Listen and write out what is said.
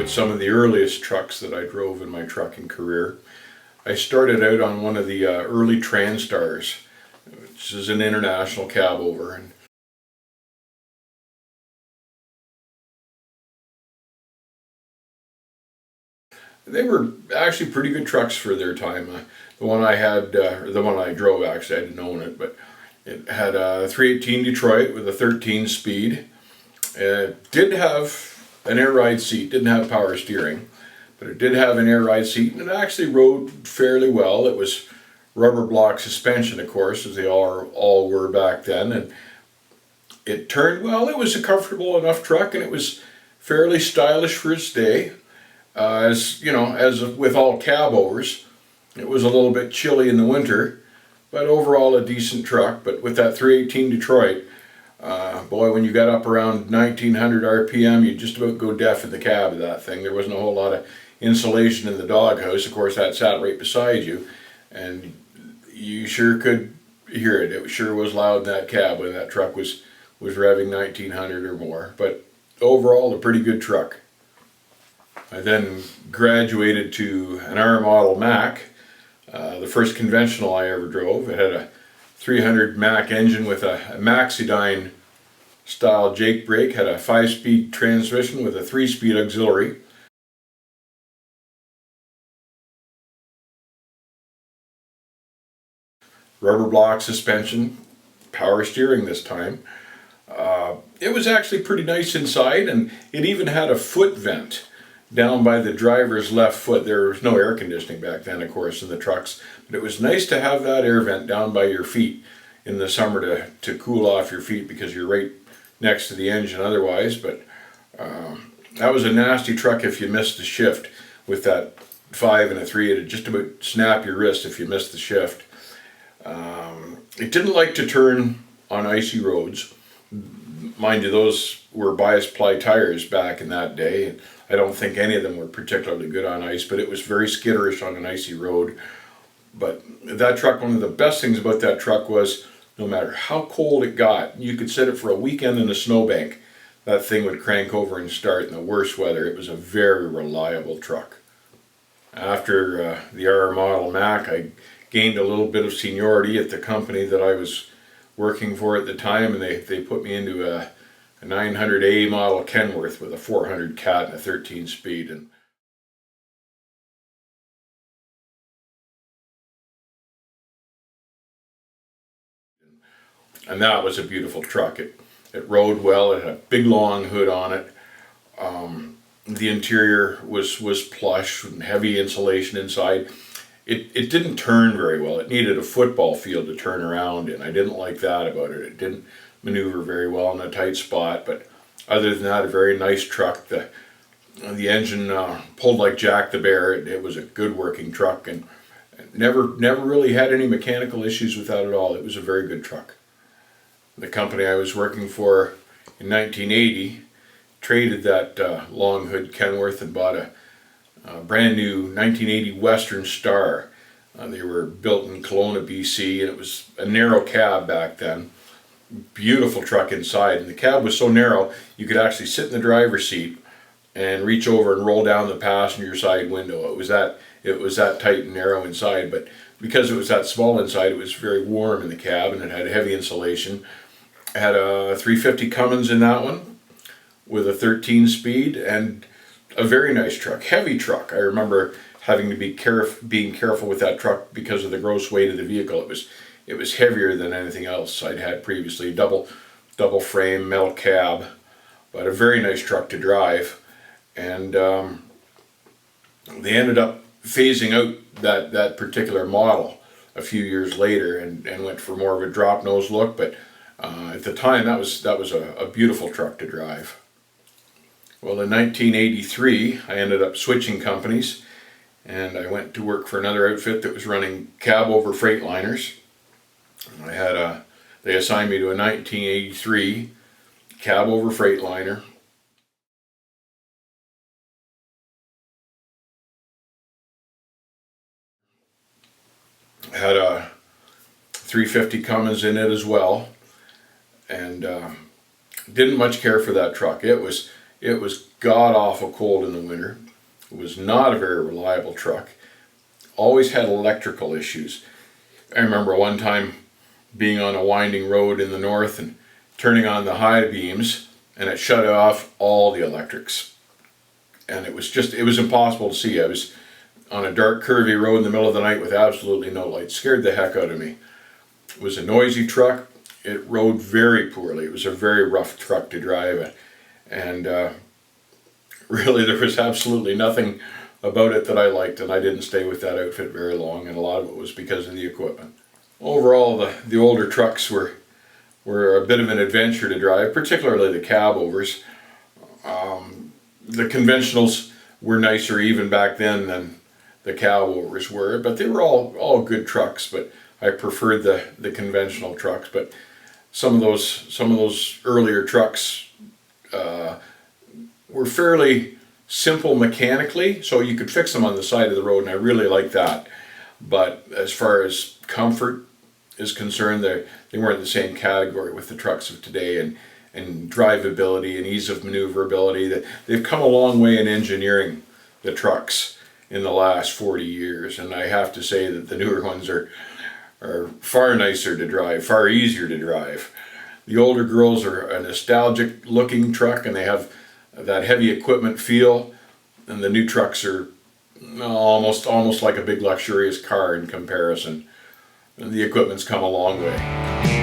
about some of the earliest trucks that I drove in my trucking career. I started out on one of the early Transtars, which is an international cabover. And they were actually pretty good trucks for their time. The one I had, or the one I drove actually, I didn't own it, but it had a 318 Detroit with a 13 speed. It did have an air ride seat, didn't have power steering, but it did have an air ride seat, and it actually rode fairly well. It was rubber block suspension, of course, as they all were back then, and it turned well. It was a comfortable enough truck, and it was fairly stylish for its day. As you know, as with all cabovers, it was a little bit chilly in the winter, but overall a decent truck. But with that 318 Detroit, boy, when you got up around 1900 RPM, you'd just about go deaf in the cab of that thing. There wasn't a whole lot of insulation in the doghouse. Of course, that sat right beside you, and you sure could hear it. It sure was loud in that cab when that truck was revving 1900 or more. But overall, a pretty good truck. I then graduated to an R model Mack, the first conventional I ever drove. It had a 300 Mack engine with a Maxidine style Jake brake, had a 5-speed transmission with a 3-speed auxiliary. Rubber block suspension, power steering this time. It was actually pretty nice inside, and it even had a foot vent down by the driver's left foot. There was no air conditioning back then, of course, in the trucks, but it was nice to have that air vent down by your feet in the summer to cool off your feet, because you're right next to the engine otherwise. But that was a nasty truck if you missed the shift. With that 5 and a 3, it'd just about snap your wrist if you missed the shift. It didn't like to turn on icy roads. Mind you, those were bias ply tires back in that day. I don't think any of them were particularly good on ice, but it was very skitterish on an icy road. But that truck, one of the best things about that truck was, no matter how cold it got, you could set it for a weekend in a snowbank, that thing would crank over and start in the worst weather. It was a very reliable truck. After the R model Mack, I gained a little bit of seniority at the company that I was working for at the time, and they put me into a 900A model Kenworth with a 400 cat and a 13 speed. And that was a beautiful truck. It rode well. It had a big long hood on it. The interior was plush and heavy insulation inside. It didn't turn very well. It needed a football field to turn around in. I didn't like that about it. It didn't maneuver very well in a tight spot, but other than that, a very nice truck. The engine pulled like Jack the Bear. It was a good working truck, and never really had any mechanical issues with that at all. It was a very good truck. The company I was working for in 1980 traded that long hood Kenworth and bought a brand new 1980 Western Star. They were built in Kelowna, BC, and it was a narrow cab back then. Beautiful truck inside, and the cab was so narrow you could actually sit in the driver's seat and reach over and roll down the passenger side window. It was that tight and narrow inside, but because it was that small inside, it was very warm in the cab, and it had heavy insulation. It had a 350 Cummins in that one with a 13 speed, and a very nice truck, heavy truck. I remember having to being careful with that truck because of the gross weight of the vehicle. It was heavier than anything else I'd had previously. Double frame, metal cab, but a very nice truck to drive. And they ended up phasing out that particular model a few years later and went for more of a drop nose look. But at the time, that was a beautiful truck to drive. Well, in 1983, I ended up switching companies, and I went to work for another outfit that was running Cabover Freightliners. They assigned me to a 1983 Cabover Freightliner. Had a 350 Cummins in it as well, and didn't much care for that truck. It was It was god awful cold in the winter. It was not a very reliable truck. Always had electrical issues. I remember one time being on a winding road in the north and turning on the high beams, and it shut off all the electrics. And it was impossible to see. I was on a dark curvy road in the middle of the night with absolutely no light. Scared the heck out of me. It was a noisy truck. It rode very poorly. It was a very rough truck to drive, and really there was absolutely nothing about it that I liked, and I didn't stay with that outfit very long, and a lot of it was because of the equipment. Overall, the older trucks were a bit of an adventure to drive, particularly the cabovers. The conventionals were nicer even back then than the cabovers were, but they were all good trucks, but I preferred the conventional trucks. But some of those earlier trucks were fairly simple mechanically, so you could fix them on the side of the road, and I really liked that. But as far as comfort is concerned, they weren't in the same category with the trucks of today, and drivability and ease of maneuverability. That they've come a long way in engineering the trucks in the last 40 years, and I have to say that the newer ones are far nicer to drive, far easier to drive. The older girls are a nostalgic looking truck, and they have that heavy equipment feel, and the new trucks are almost like a big luxurious car in comparison. And the equipment's come a long way.